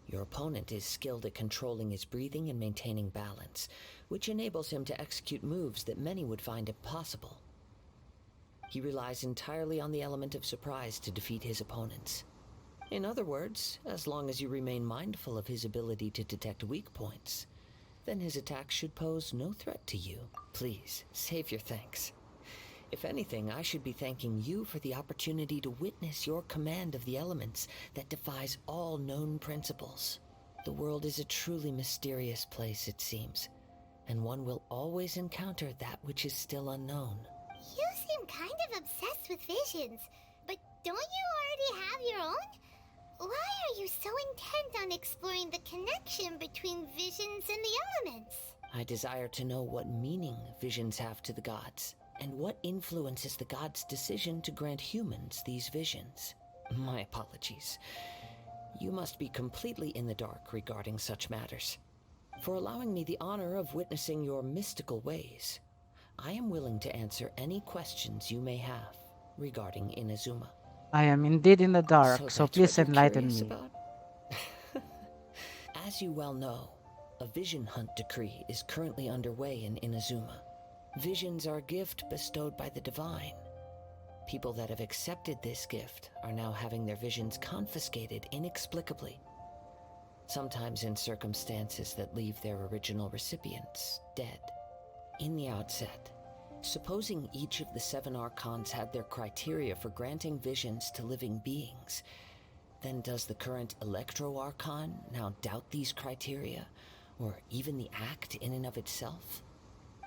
Your opponent is skilled at controlling his breathing and maintaining balance, which enables him to execute moves that many would find impossible. He relies entirely on the element of surprise to defeat his opponents. In other words, as long as you remain mindful of his ability to detect weak points, then his attacks should pose no threat to you. Please, save your thanks. If anything, I should be thanking you for the opportunity to witness your command of the elements that defies all known principles. The world is a truly mysterious place, it seems, and one will always encounter that which is still unknown. You seem kind of obsessed with visions, but don't you already have your own? Why are you so intent on exploring the connection between visions and the elements? I desire to know what meaning visions have to the gods, and what influences the gods' decision to grant humans these visions. My apologies. You must be completely in the dark regarding such matters. For allowing me the honor of witnessing your mystical ways, I am willing to answer any questions you may have regarding Inazuma. I am indeed in the dark, so that's please what you're enlighten curious me. about? As you well know, a vision hunt decree is currently underway in Inazuma. Visions are a gift bestowed by the divine. People that have accepted this gift are now having their visions confiscated inexplicably. sometimes in circumstances that leave their original recipients dead. In the outset, supposing each of the 7 archons had their criteria for granting visions to living beings, then does the current Electro Archon now doubt these criteria, or even the act in and of itself?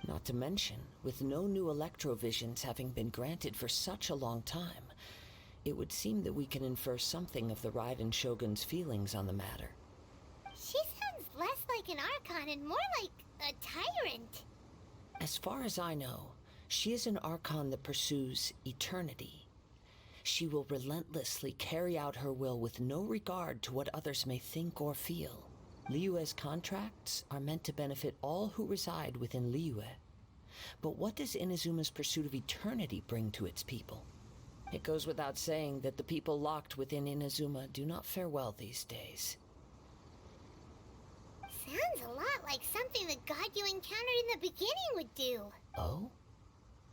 Not to mention, with no new Electrovisions having been granted for such a long time, it would seem that we can infer something of the Raiden Shogun's feelings on the matter. She sounds less like an Archon and more like a tyrant. As far as I know, she is an Archon that pursues eternity. She will relentlessly carry out her will with no regard to what others may think or feel. Liyue's contracts are meant to benefit all who reside within Liyue. But what does Inazuma's pursuit of eternity bring to its people? It goes without saying that the people locked within Inazuma do not fare well these days. Sounds a lot like something the god you encountered in the beginning would do. Oh?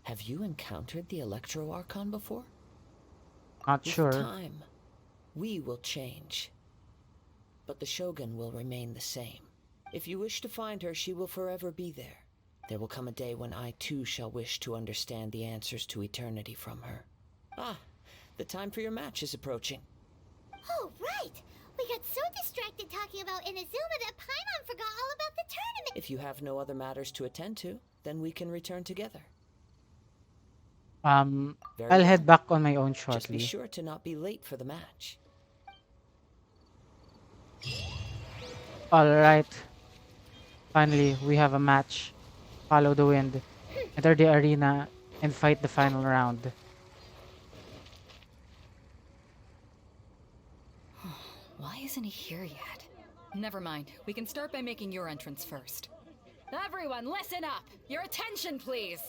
Have you encountered the Electro Archon before? Not With sure. time, we will change. But the Shogun will remain the same. If you wish to find her, she will forever be there. There will come a day when I too shall wish to understand the answers to eternity from her. Ah, the time for your match is approaching. Oh, right! We got so distracted talking about Inazuma that Paimon forgot all about the tournament! If you have no other matters to attend to, then we can return together. I'll Very head well. back on my own Just be shortly. sure to not be late for the match. Alright. Finally, we have a match. Follow the wind. Enter the arena and fight the final round. Why isn't he here yet? Never mind. We can start by making your entrance first. Everyone, listen up! Your attention, please!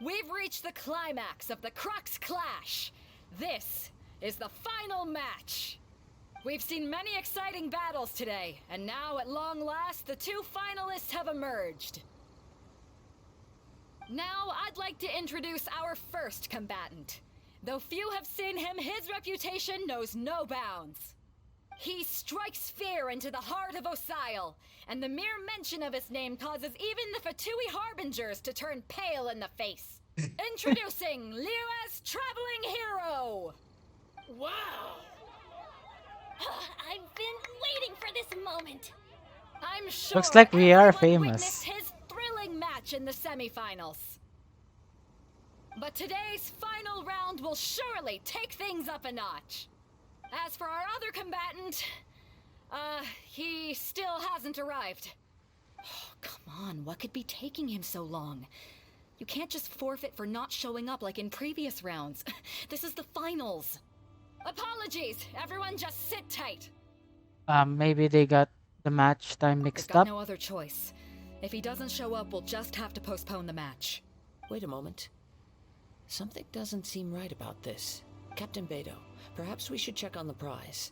We've reached the climax of the Crux Clash! This is the final match! We've seen many exciting battles today, and now at long last, the 2 finalists have emerged. Now, I'd like to introduce our first combatant. Though few have seen him, his reputation knows no bounds. He strikes fear into the heart of Osile, and the mere mention of his name causes even the Fatui Harbingers to turn pale in the face. Introducing Liyue's traveling hero! Wow! I've been waiting for this moment. I'm sure Looks like we are everyone famous. witnessed his thrilling match in the semifinals. But today's final round will surely take things up a notch. As for our other combatant, he still hasn't arrived. Oh, come on, what could be taking him so long? You can't just forfeit for not showing up like in previous rounds. This is the finals. Apologies, everyone just sit tight. Maybe they got the match time They've mixed got up. no other choice. If he doesn't show up, we'll just have to postpone the match. Wait a moment. Something doesn't seem right about this. Captain Beidou, perhaps we should check on the prize.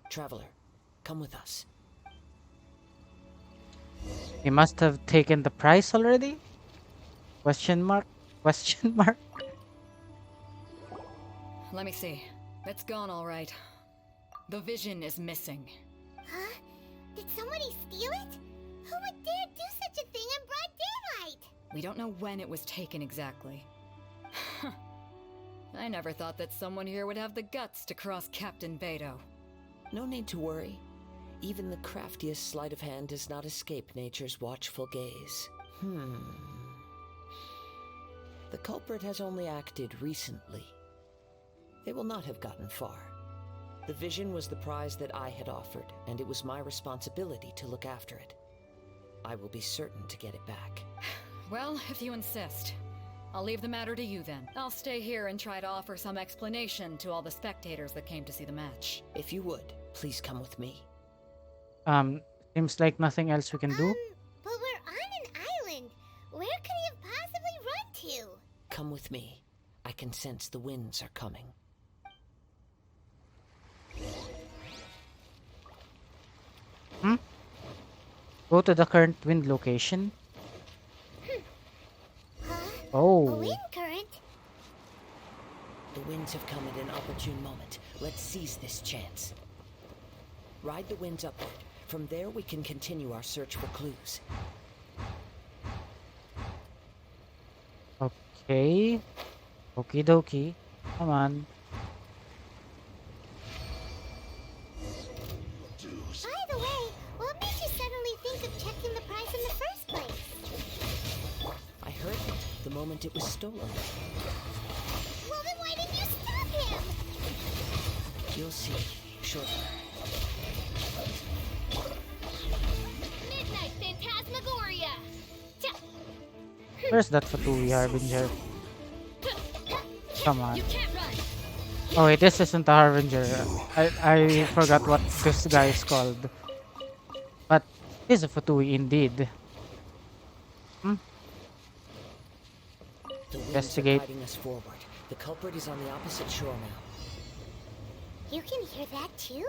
Traveler, come with us. They must have taken the prize already? Question mark? Question mark? Let me see. It's gone all right. The vision is missing. Huh? Did somebody steal it? Who would dare do such a thing in broad daylight? We don't know when it was taken exactly. I never thought that someone here would have the guts to cross Captain Beidou. No need to worry. Even the craftiest sleight of hand does not escape nature's watchful gaze. The culprit has only acted recently. They will not have gotten far. The vision was the prize that I had offered, and it was my responsibility to look after it. I will be certain to get it back. Well, if you insist. I'll leave the matter to you then. I'll stay here and try to offer some explanation to all the spectators that came to see the match. If you would, please come with me. Seems like nothing else we can do. But we're on an island. Where could he have possibly run to? Come with me. I can sense the winds are coming. Go to the current wind location. Huh? A Oh, wind current? The winds have come at an opportune moment. Let's seize this chance. Ride ride the winds upward. From there, we can continue our search for clues. Okay. Okie dokie. Come on. By the way, what made you suddenly think of checking the prize in the first place? I heard it the moment it was stolen. Well, then why didn't you stop him? You'll see shortly. Midnight Phantasmagoria! Where's that Fatui Harbinger? Come on. Oh wait, this isn't a Harbinger. I forgot what this guy is called. But he's a Fatui indeed. The winds are Investigate. guiding us forward. The culprit is on the opposite shore now. You can hear that too?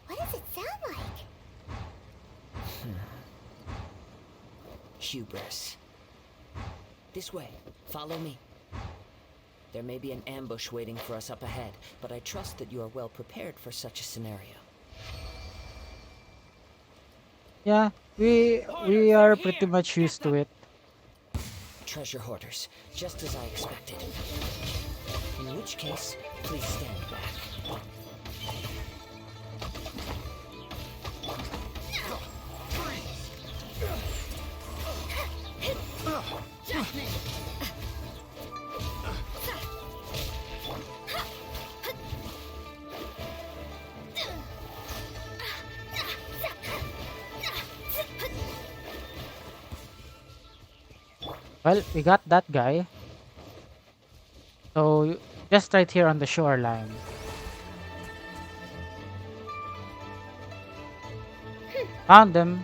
What does it sound like? Hubris. This way. Follow me. There may be an ambush waiting for us up ahead, but I trust that you are well prepared for such a scenario. Yeah, we are pretty much used to it. Treasure hoarders, just as I expected. In which case, please stand back. Well, we got that guy. So, just right here on the shoreline. Found them.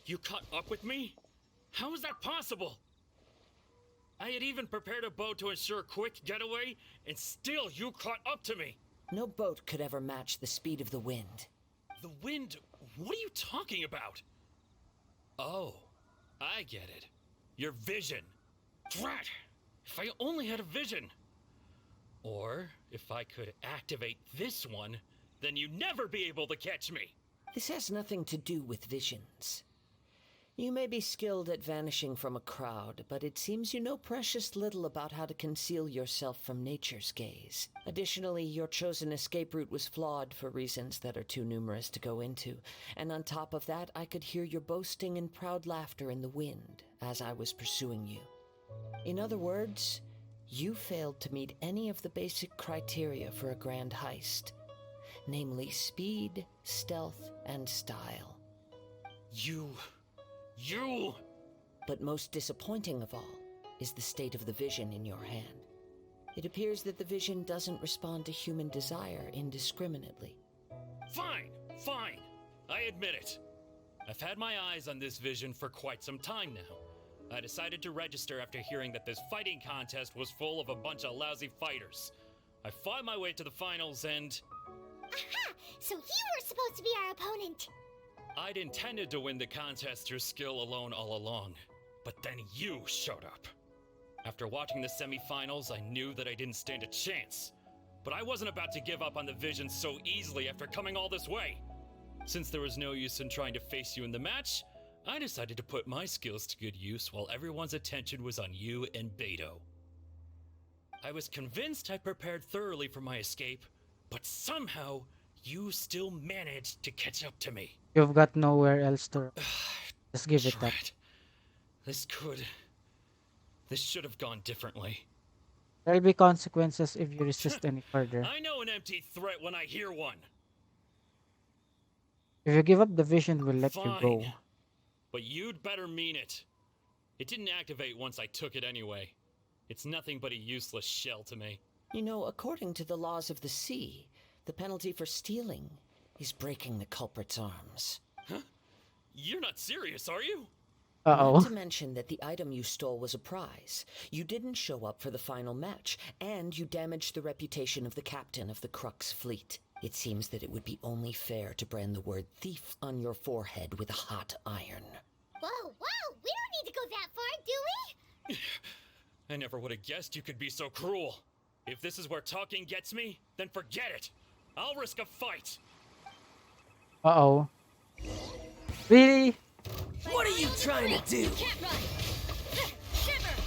You caught up with me? How is that possible? I had even prepared a boat to ensure a quick getaway, and still you caught up to me. No boat could ever match the speed of the wind. The wind? What are you talking about? Oh, I get it. Your vision. Drat! If I only had a vision. Or, if I could activate this one, then you'd never be able to catch me. This has nothing to do with visions. You may be skilled at vanishing from a crowd, but it seems you know precious little about how to conceal yourself from nature's gaze. Additionally, your chosen escape route was flawed for reasons that are too numerous to go into, and on top of that, I could hear your boasting and proud laughter in the wind as I was pursuing you. In other words, you failed to meet any of the basic criteria for a grand heist, namely speed, stealth, and style. You... But most disappointing of all is the state of the vision in your hand. It appears that the vision doesn't respond to human desire indiscriminately. Fine. I admit it. I've had my eyes on this vision for quite some time now. I decided to register after hearing that this fighting contest was full of a bunch of lousy fighters. I fought my way to the finals and... Aha! So you were supposed to be our opponent! I'd intended to win the contest through skill alone all along, but then you showed up. After watching the semi-finals, I knew that I didn't stand a chance. But I wasn't about to give up on the vision so easily after coming all this way. Since there was no use in trying to face you in the match, I decided to put my skills to good use while everyone's attention was on you and Beto. I was convinced I prepared thoroughly for my escape, but somehow you still managed to catch up to me. You've got nowhere else to... Just give it that. This should have gone differently. There'll be consequences if you resist any further. I know an empty threat when I hear one. If you give up the vision, we'll let you go. Fine. But you'd better mean it. It didn't activate once I took it anyway. It's nothing but a useless shell to me. You know, according to the laws of the sea, the penalty for stealing is breaking the culprit's arms. Huh? You're not serious, are you? Uh-oh. Not to mention that the item you stole was a prize. You didn't show up for the final match, and you damaged the reputation of the captain of the Crux fleet. It seems that it would be only fair to brand the word thief on your forehead with a hot iron. Whoa, we don't need to go that far, do we? I never would have guessed you could be so cruel. If this is where talking gets me, then forget it. I'll risk a fight. Uh-oh. Really? What are you trying to do? Can't run. Shiver.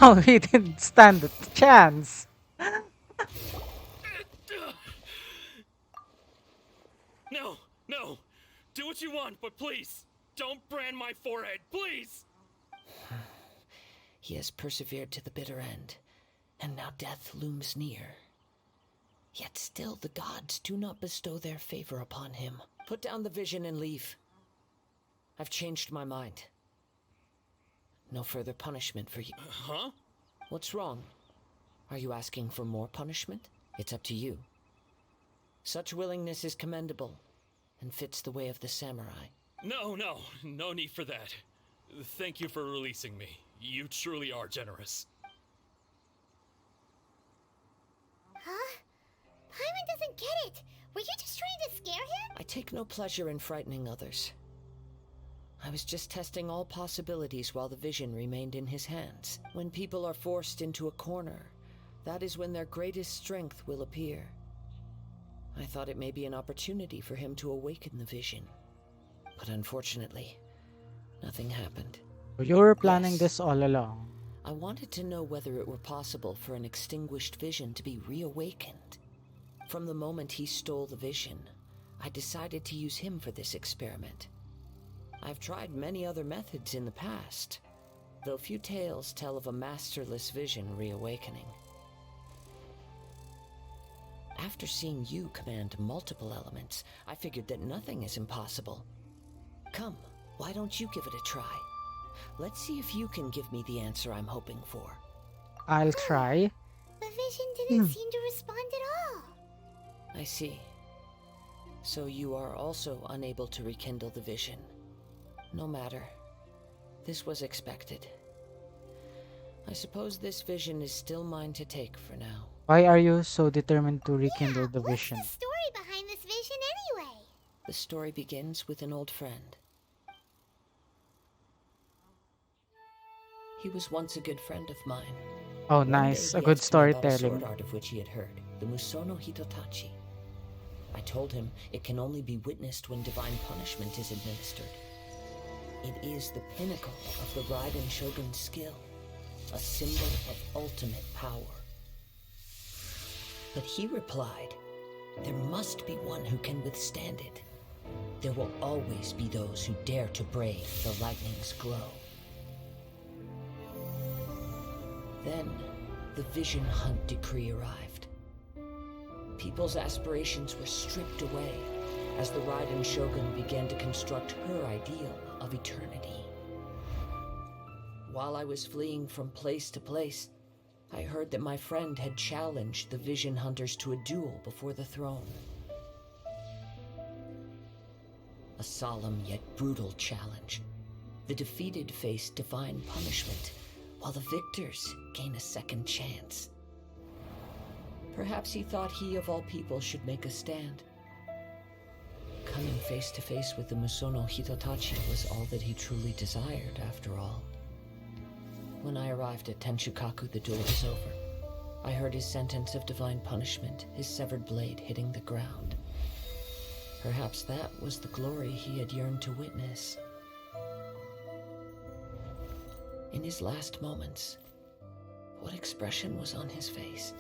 Oh, he didn't stand a chance. No, no. Do what you want, but please, don't brand my forehead, please! He has persevered to the bitter end, and now death looms near. Yet still the gods do not bestow their favor upon him. Put down the vision and leave. I've changed my mind. No further punishment for you. Huh? What's wrong? Are you asking for more punishment? It's up to you. Such willingness is commendable, and fits the way of the samurai. No need for that. Thank you for releasing me. You truly are generous. Huh? Paimon doesn't get it. Were you just trying to scare him? I take no pleasure in frightening others. I was just testing all possibilities while the vision remained in his hands. When people are forced into a corner, that is when their greatest strength will appear. I thought it may be an opportunity for him to awaken the vision. But unfortunately, nothing happened. You were planning Yes. this all along. I wanted to know whether it were possible for an extinguished vision to be reawakened. From the moment he stole the vision, I decided to use him for this experiment. I've tried many other methods in the past, though few tales tell of a masterless vision reawakening. After seeing you command multiple elements, I figured that nothing is impossible. Come, why don't you give it a try? Let's see if you can give me the answer I'm hoping for. I'll try. The vision didn't seem to respond at all. I see. So you are also unable to rekindle the vision. No matter. This was expected. I suppose this vision is still mine to take for now. Why are you so determined to rekindle the What's vision? the story behind this vision anyway? The story begins with an old friend. He was once a good friend of mine. Oh, One nice. day A he good asked me about a storytelling. sword art of which he had heard, the Musono Hitotachi. I told him it can only be witnessed when divine punishment is administered. It is the pinnacle of the Raiden Shogun's skill, a symbol of ultimate power. But he replied, there must be one who can withstand it. There will always be those who dare to brave the lightning's glow. Then, the Vision Hunt decree arrived. People's aspirations were stripped away as the Raiden Shogun began to construct her ideal of eternity. While I was fleeing from place to place, I heard that my friend had challenged the Vision Hunters to a duel before the throne. A solemn yet brutal challenge. The defeated face divine punishment, while the victors gain a second chance. Perhaps he thought he of all people should make a stand. Coming face to face with the Musono Hitotachi was all that he truly desired, after all. When I arrived at Tenshukaku, the duel was over. I heard his sentence of divine punishment, his severed blade hitting the ground. Perhaps that was the glory he had yearned to witness. In his last moments, what expression was on his face?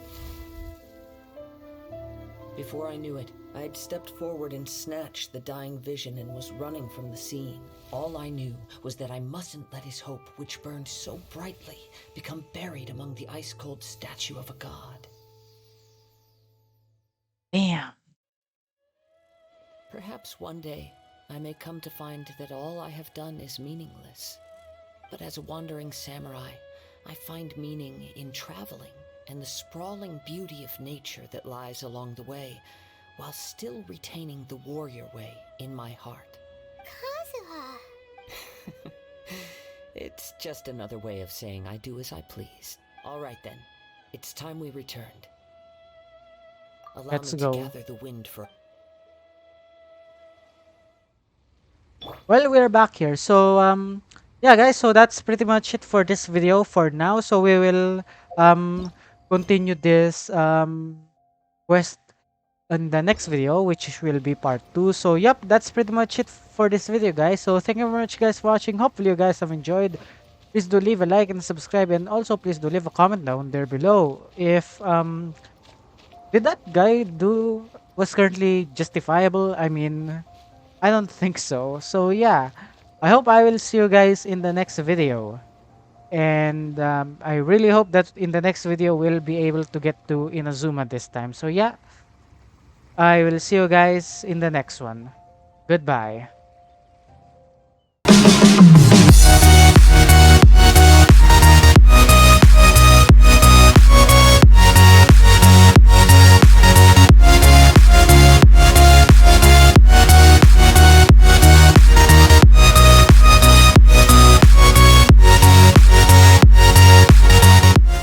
Before I knew it, I had stepped forward and snatched the dying vision and was running from the scene. All I knew was that I mustn't let his hope, which burned so brightly, become buried among the ice-cold statue of a god. Damn. Perhaps one day, I may come to find that all I have done is meaningless. But as a wandering samurai, I find meaning in traveling and the sprawling beauty of nature that lies along the way, while still retaining the warrior way in my heart. Kazuha. It's just another way of saying I do as I please. All right then, it's time we returned. Allow Let's me go. to gather the wind for... Well, we're back here. So, yeah, guys, so that's pretty much it for this video for now. So we will um continue this quest in the next video, which will be part 2. So yep, that's pretty much it for this video, guys. So thank you very much, guys, for watching. Hopefully you guys have enjoyed. Please do leave a like and subscribe, and also please do leave a comment down there below if did that guy do was currently justifiable. I mean, I don't think so. So yeah, I hope I will see you guys in the next video. And I really hope that in the next video we'll be able to get to Inazuma this time. So yeah, I will see you guys in the next one. Goodbye.